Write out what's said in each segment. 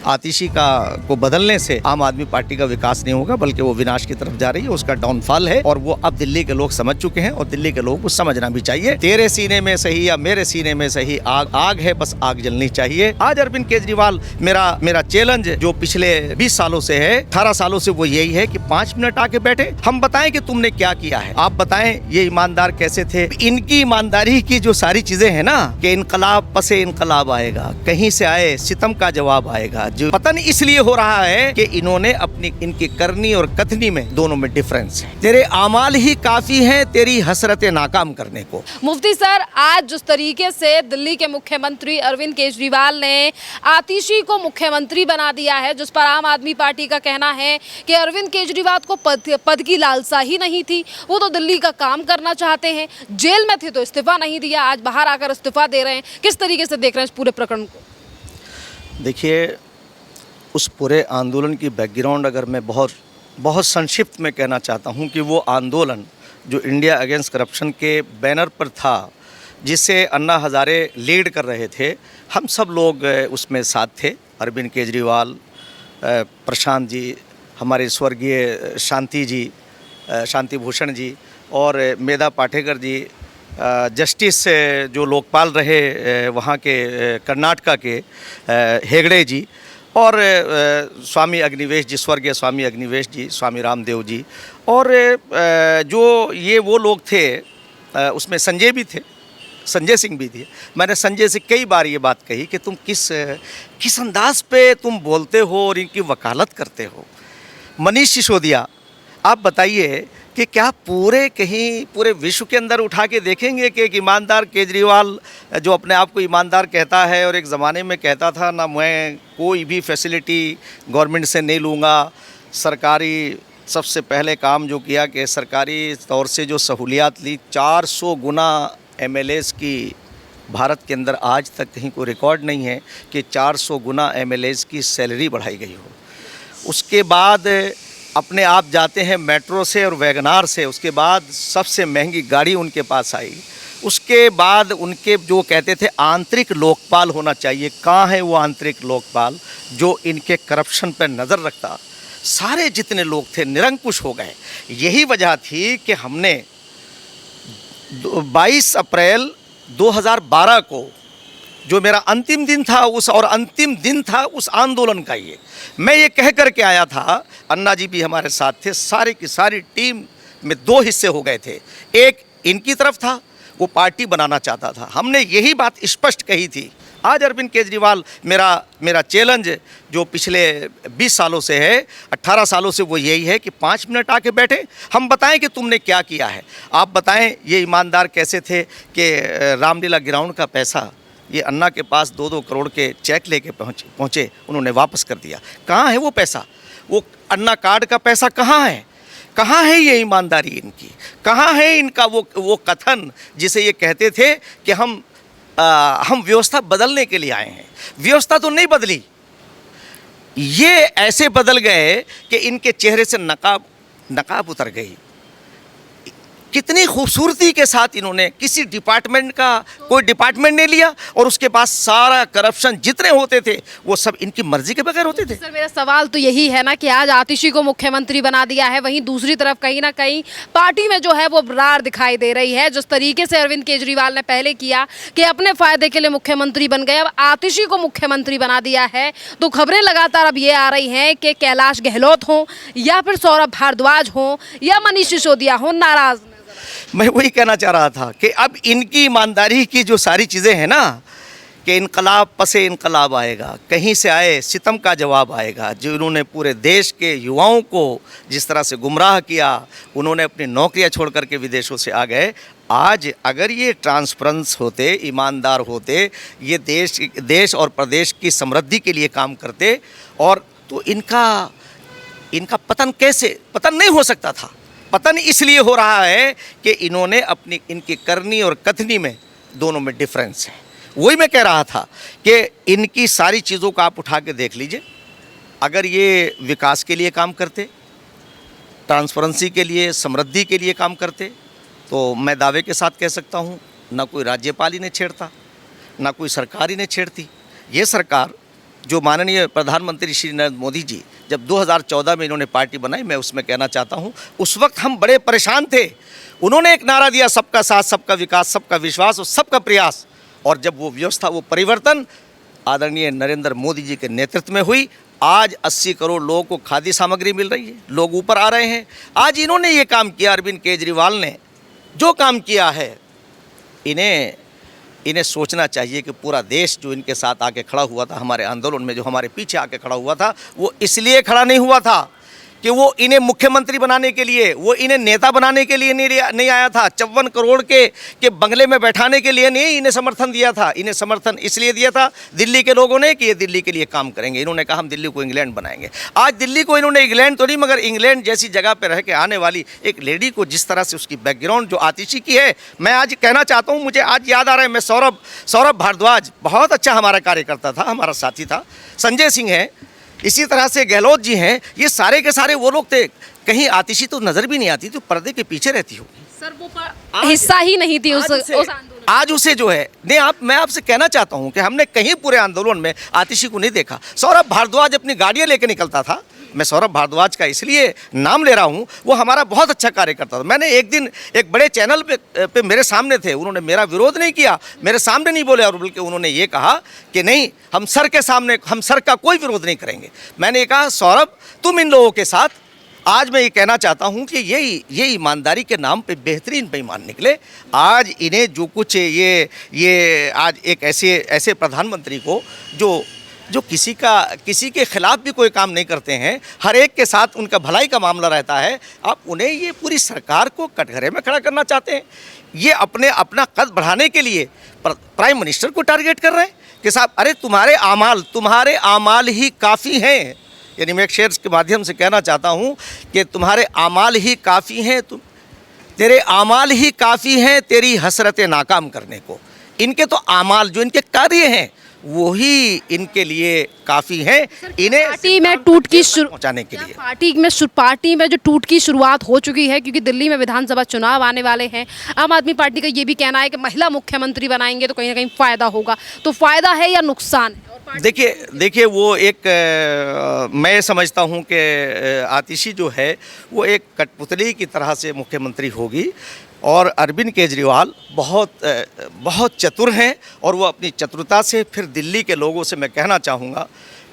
आतिशी का को बदलने से आम आदमी पार्टी का विकास नहीं होगा, बल्कि वो विनाश की तरफ जा रही है, उसका डाउनफॉल है। और वो अब दिल्ली के लोग समझ चुके हैं और दिल्ली के लोगों को समझना भी चाहिए। तेरे सीने में सही या मेरे सीने में सही आग आग है, बस आग जलनी चाहिए। आज अरविंद केजरीवाल मेरा चैलेंज जो पिछले 20 सालों से है, 18 सालों से, वो यही है कि 5 मिनट आके बैठे, हम बताएं कि तुमने क्या किया है, आप बताएं ये ईमानदार कैसे थे। इनकी ईमानदारी की जो सारी चीजें हैं ना, कि इनकलाब पसे इनकलाब आएगा, कहीं से आए सितम का जवाब आएगा। जो पतन इसलिए हो रहा है कि इन्होंने अपनी इनकी करनी और कथनी में दोनों में डिफरेंस है। तेरे आमाल ही काफी हैं तेरी हसरतें नाकाम करने को। मुफ्ती सर, आज जिस तरीके से दिल्ली के मुख्यमंत्री अरविंद केजरीवाल ने आतिशी को मुख्यमंत्री बना दिया है, जिस पर आम आदमी पार्टी का कहना है कि अरविंद केजरीवाल को पद की लालसा ही नहीं थी, वो तो दिल्ली का काम करना चाहते हैं, जेल में थे तो इस्तीफा नहीं दिया, आज बाहर आकर इस्तीफा दे रहे हैं। किस तरीके से देख रहे हैं इस पूरे प्रकरण को? देखिए, उस पूरे आंदोलन की बैकग्राउंड अगर मैं बहुत संक्षिप्त में कहना चाहता हूं कि वो आंदोलन जो इंडिया अगेंस्ट करप्शन के बैनर पर था, जिसे अन्ना हज़ारे लीड कर रहे थे, हम सब लोग उसमें साथ थे। अरविंद केजरीवाल, प्रशांत जी, हमारे स्वर्गीय शांति भूषण जी और मेधा पाटेकर जी, जस्टिस जो लोकपाल रहे वहाँ के कर्नाटका के हेगड़े जी, और स्वामी अग्निवेश जी, स्वर्गीय स्वामी अग्निवेश जी, स्वामी रामदेव जी, और जो ये वो लोग थे, उसमें संजय भी थे, संजय सिंह भी थे। मैंने संजय से कई बार ये बात कही कि तुम किस अंदाज पे तुम बोलते हो और इनकी वकालत करते हो। मनीष सिसोदिया, आप बताइए कि क्या पूरे विश्व के अंदर उठा के देखेंगे कि एक ईमानदार केजरीवाल जो अपने आप को ईमानदार कहता है और एक ज़माने में कहता था ना, मैं कोई भी फैसिलिटी गवर्नमेंट से नहीं लूँगा, सरकारी सबसे पहले काम जो किया कि सरकारी तौर से जो सहूलियात ली, 400 गुना एमएलएस की भारत के अंदर आज तक कहीं कोई रिकॉर्ड नहीं है कि 400 गुना एमएलएस की सैलरी बढ़ाई गई हो। उसके बाद अपने आप जाते हैं मेट्रो से और वैगनार से, उसके बाद सबसे महंगी गाड़ी उनके पास आई। उसके बाद उनके जो कहते थे आंतरिक लोकपाल होना चाहिए, कहाँ है वो आंतरिक लोकपाल जो इनके करप्शन पर नज़र रखता। सारे जितने लोग थे निरंकुश हो गए। यही वजह थी कि हमने 22 अप्रैल 2012 को जो मेरा अंतिम दिन था अंतिम दिन था उस आंदोलन का, मैं ये कह कर के आया था, अन्ना जी भी हमारे साथ थे, सारी की सारी टीम में 2 हिस्से हो गए थे। एक इनकी तरफ था, वो पार्टी बनाना चाहता था, हमने यही बात स्पष्ट कही थी। आज अरविंद केजरीवाल मेरा चैलेंज जो पिछले 20 सालों से है, 18 सालों से, वो यही है कि 5 मिनट आके बैठे, हम बताएं कि तुमने क्या किया है, आप बताएं ये ईमानदार कैसे थे कि रामलीला ग्राउंड का पैसा ये अन्ना के पास 2-2 करोड़ के चेक लेके पहुँचे, उन्होंने वापस कर दिया। कहाँ है वो पैसा? वो अन्ना कार्ड का पैसा कहाँ है? कहाँ है ये ईमानदारी इनकी? कहाँ है इनका वो कथन जिसे ये कहते थे कि हम व्यवस्था बदलने के लिए आए हैं? व्यवस्था तो नहीं बदली, ये ऐसे बदल गए कि इनके चेहरे से नकाब उतर गई। कितनी खूबसूरती के साथ इन्होंने किसी डिपार्टमेंट का कोई डिपार्टमेंट नहीं लिया और उसके पास सारा करप्शन जितने होते थे वो सब इनकी मर्जी के बगैर होते थे। सर, मेरा सवाल तो यही है ना कि आज आतिशी को मुख्यमंत्री बना दिया है, वहीं दूसरी तरफ कहीं ना कहीं पार्टी में जो है वो रार दिखाई दे रही है। जिस तरीके से अरविंद केजरीवाल ने पहले किया कि अपने फायदे के लिए मुख्यमंत्री बन गए, अब आतिशी को मुख्यमंत्री बना दिया है, तो खबरें लगातार अब ये आ रही हैं कि कैलाश गहलोत हो या फिर सौरभ भारद्वाज हो या मनीष सिसोदिया हो नाराज। मैं वही कहना चाह रहा था कि अब इनकी ईमानदारी की जो सारी चीज़ें हैं ना, कि इनकलाब पसे इनकलाब आएगा, कहीं से आए सितम का जवाब आएगा। जो इन्होंने पूरे देश के युवाओं को जिस तरह से गुमराह किया, उन्होंने अपनी नौकरियां छोड़ करके विदेशों से आ गए। आज अगर ये ट्रांसपेरेंस होते, ईमानदार होते, ये देश और प्रदेश की समृद्धि के लिए काम करते, और तो इनका पतन नहीं हो सकता था। पतन इसलिए हो रहा है कि इन्होंने इनकी करनी और कथनी में दोनों में डिफरेंस है। वही मैं कह रहा था कि इनकी सारी चीज़ों को आप उठा के देख लीजिए। अगर ये विकास के लिए काम करते, ट्रांसपेरेंसी के लिए, समृद्धि के लिए काम करते, तो मैं दावे के साथ कह सकता हूँ ना कोई राज्यपाल ही ने छेड़ता, ना कोई सरकार ही ने छेड़ती। ये सरकार जो माननीय प्रधानमंत्री श्री नरेंद्र मोदी जी जब 2014 में इन्होंने पार्टी बनाई, मैं उसमें कहना चाहता हूँ उस वक्त हम बड़े परेशान थे। उन्होंने एक नारा दिया, सबका साथ, सबका विकास, सबका विश्वास और सबका प्रयास। और जब वो व्यवस्था, वो परिवर्तन आदरणीय नरेंद्र मोदी जी के नेतृत्व में हुई, आज 80 करोड़ लोगों को खाद्य सामग्री मिल रही है, लोग ऊपर आ रहे हैं। आज इन्होंने ये काम किया, अरविंद केजरीवाल ने जो काम किया है, इन्हें सोचना चाहिए कि पूरा देश जो इनके साथ आके खड़ा हुआ था, हमारे आंदोलन में जो हमारे पीछे आके खड़ा हुआ था, वो इसलिए खड़ा नहीं हुआ था कि वो इन्हें मुख्यमंत्री बनाने के लिए, वो इन्हें नेता बनाने के लिए नहीं आया था। 54 करोड़ के बंगले में बैठाने के लिए नहीं इन्हें समर्थन दिया था। इन्हें समर्थन इसलिए दिया था दिल्ली के लोगों ने कि ये दिल्ली के लिए काम करेंगे। इन्होंने कहा हम दिल्ली को इंग्लैंड बनाएंगे। आज दिल्ली को इन्होंने इंग्लैंड तो नहीं, मगर इंग्लैंड जैसी जगह पर रह के आने वाली एक लेडी को जिस तरह से उसकी बैकग्राउंड जो आतिशी की है, मैं आज कहना चाहता हूँ, मुझे आज याद आ रहा है, मैं सौरभ भारद्वाज बहुत अच्छा हमारा कार्यकर्ता था, हमारा साथी था, संजय सिंह है, इसी तरह से गहलोत जी हैं, ये सारे के सारे वो लोग थे। कहीं आतिशी तो नजर भी नहीं आती, तो पर्दे के पीछे रहती होगी। सर वो हिस्सा ही नहीं थी उस आंदोलन। आज उसे जो है नहीं, मैं आपसे कहना चाहता हूं कि हमने कहीं पूरे आंदोलन में आतिशी को नहीं देखा। सौरभ भारद्वाज अपनी गाड़ियां लेके निकलता था। मैं सौरभ भारद्वाज का इसलिए नाम ले रहा हूं, वो हमारा बहुत अच्छा कार्यकर्ता था। मैंने एक दिन एक बड़े चैनल पे मेरे सामने थे, उन्होंने मेरा विरोध नहीं किया, मेरे सामने नहीं बोले, और बल्कि उन्होंने ये कहा कि नहीं, हम सर के सामने, हम सर का कोई विरोध नहीं करेंगे। मैंने कहा सौरभ, तुम इन लोगों के साथ, आज मैं ये कहना चाहता हूं कि ये ईमानदारी के नाम पे बेहतरीन बेईमान निकले। आज इन्हें जो कुछ ये आज एक ऐसे प्रधानमंत्री को जो किसी के खिलाफ भी कोई काम नहीं करते हैं, हर एक के साथ उनका भलाई का मामला रहता है, आप उन्हें ये पूरी सरकार को कटघरे में खड़ा करना चाहते हैं। ये अपना कद बढ़ाने के लिए प्राइम मिनिस्टर को टारगेट कर रहे हैं कि साहब, अरे तुम्हारे आमाल ही काफ़ी हैं। यानी मैं एक शेर के माध्यम से कहना चाहता हूँ कि तुम्हारे आमाल ही काफ़ी हैं, तेरे आमाल ही काफ़ी हैं तेरी हसरतें नाकाम करने को। इनके तो आमाल, जो इनके कार्य हैं, वही इनके लिए काफ़ी हैं इन्हें पार्टी में टूट की पहुँचाने के लिए। पार्टी में जो टूट की शुरुआत हो चुकी है, क्योंकि दिल्ली में विधानसभा चुनाव आने वाले हैं। आम आदमी पार्टी का ये भी कहना है कि महिला मुख्यमंत्री बनाएंगे तो कहीं ना कहीं फ़ायदा होगा। तो फ़ायदा है या नुकसान है? देखिए वो एक मैं समझता हूँ कि आतिशी जो है वो एक कठपुतली की तरह से मुख्यमंत्री होगी, और अरविंद केजरीवाल बहुत चतुर हैं, और वो अपनी चतुरता से फिर दिल्ली के लोगों से मैं कहना चाहूँगा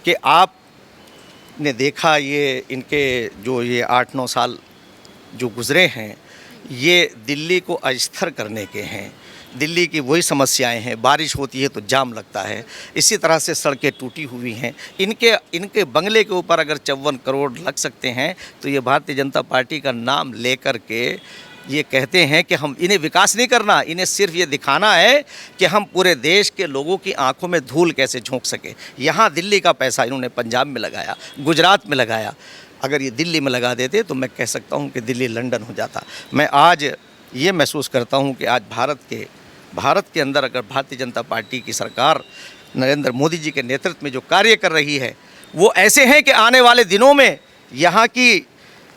कि आपने देखा ये इनके जो ये 8-9 साल जो गुज़रे हैं, ये दिल्ली को अस्थिर करने के हैं। दिल्ली की वही समस्याएं हैं, बारिश होती है तो जाम लगता है, इसी तरह से सड़कें टूटी हुई हैं। इनके बंगले के ऊपर अगर 54 करोड़ लग सकते हैं, तो ये भारतीय जनता पार्टी का नाम लेकर के ये कहते हैं कि हम, इन्हें विकास नहीं करना, इन्हें सिर्फ ये दिखाना है कि हम पूरे देश के लोगों की आंखों में धूल कैसे झोंक सके। यहाँ दिल्ली का पैसा इन्होंने पंजाब में लगाया, गुजरात में लगाया। अगर ये दिल्ली में लगा देते तो मैं कह सकता हूँ कि दिल्ली लंदन हो जाता। मैं आज ये महसूस करता हूँ कि आज भारत के अंदर अगर भारतीय जनता पार्टी की सरकार नरेंद्र मोदी जी के नेतृत्व में जो कार्य कर रही है, वो ऐसे हैं कि आने वाले दिनों में यहाँ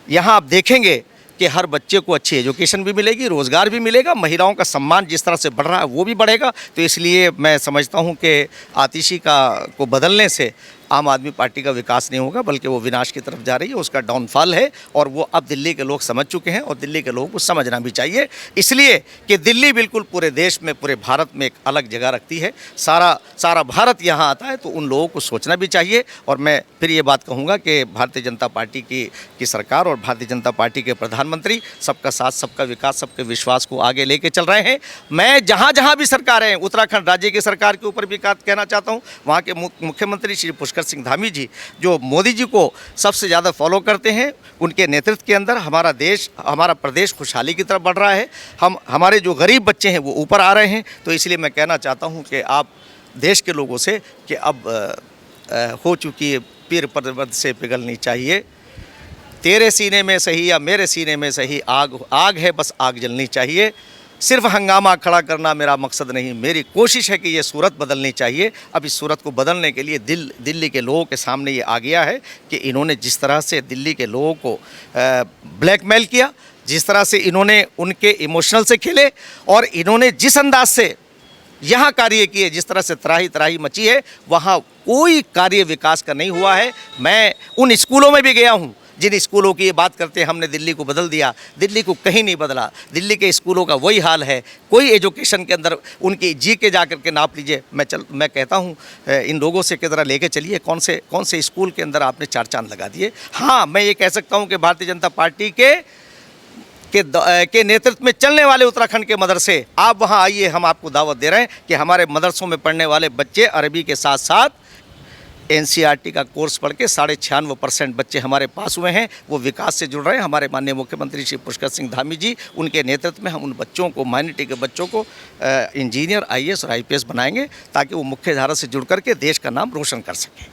आप देखेंगे कि हर बच्चे को अच्छी एजुकेशन भी मिलेगी, रोज़गार भी मिलेगा, महिलाओं का सम्मान जिस तरह से बढ़ रहा है वो भी बढ़ेगा। तो इसलिए मैं समझता हूँ कि आतिशी को बदलने से आम आदमी पार्टी का विकास नहीं होगा, बल्कि वो विनाश की तरफ जा रही है, उसका डाउनफॉल है। और वो अब दिल्ली के लोग समझ चुके हैं, और दिल्ली के लोगों को समझना भी चाहिए, इसलिए कि दिल्ली बिल्कुल पूरे देश में, पूरे भारत में एक अलग जगह रखती है। सारा भारत यहाँ आता है, तो उन लोगों को सोचना भी चाहिए। और मैं फिर ये बात कहूँगा कि भारतीय जनता पार्टी की सरकार और भारतीय जनता पार्टी के प्रधानमंत्री सबका साथ, सबका विकास, सबके विश्वास को आगे लेके चल रहे हैं। मैं जहाँ भी सरकार है, उत्तराखंड राज्य की सरकार के ऊपर भी कहना चाहता हूँ, वहाँ के मुख्यमंत्री श्री पुष्कर सिंह धामी जी, जो मोदी जी को सबसे ज़्यादा फॉलो करते हैं, उनके नेतृत्व के अंदर हमारा प्रदेश खुशहाली की तरफ बढ़ रहा है। हमारे जो गरीब बच्चे हैं वो ऊपर आ रहे हैं। तो इसलिए मैं कहना चाहता हूं कि आप देश के लोगों से कि अब हो चुकी है पीर पर्वत से पिघलनी चाहिए। तेरे सीने में सही या मेरे सीने में सही आग है, बस आग जलनी चाहिए। सिर्फ हंगामा खड़ा करना मेरा मकसद नहीं, मेरी कोशिश है कि ये सूरत बदलनी चाहिए। अब इस सूरत को बदलने के लिए दिल्ली के लोगों के सामने ये आ गया है कि इन्होंने जिस तरह से दिल्ली के लोगों को ब्लैकमेल किया, जिस तरह से इन्होंने उनके इमोशनल से खेले, और इन्होंने जिस अंदाज से यहाँ कार्य किए, जिस तरह से त्राही मची है, वहाँ कोई कार्य विकास का नहीं हुआ है। मैं उन स्कूलों में भी गया हूँ जिन स्कूलों की ये बात करते हैं हमने दिल्ली को बदल दिया, दिल्ली को कहीं नहीं बदला। दिल्ली के स्कूलों का वही हाल है। कोई एजुकेशन के अंदर उनकी जी के जा करके नाप लीजिए। मैं कहता हूँ इन लोगों से किधर लेके चलिए, कौन से स्कूल के अंदर आपने 4 चांद लगा दिए। हाँ, मैं ये कह सकता हूँ कि भारतीय जनता पार्टी के नेतृत्व में चलने वाले उत्तराखंड के मदरसे, आप वहाँ आइए, हम आपको दावत दे रहे हैं कि हमारे मदरसों में पढ़ने वाले बच्चे अरबी के साथ साथ एनसीईआरटी का कोर्स पढ़ के 96% बच्चे हमारे पास हुए हैं। वो विकास से जुड़ रहे हैं। हमारे माननीय मुख्यमंत्री श्री पुष्कर सिंह धामी जी, उनके नेतृत्व में हम उन बच्चों को, माइनॉरिटी के बच्चों को इंजीनियर, IAS और IPS बनाएंगे ताकि वो मुख्य धारा से जुड़ करके देश का नाम रोशन कर सकें।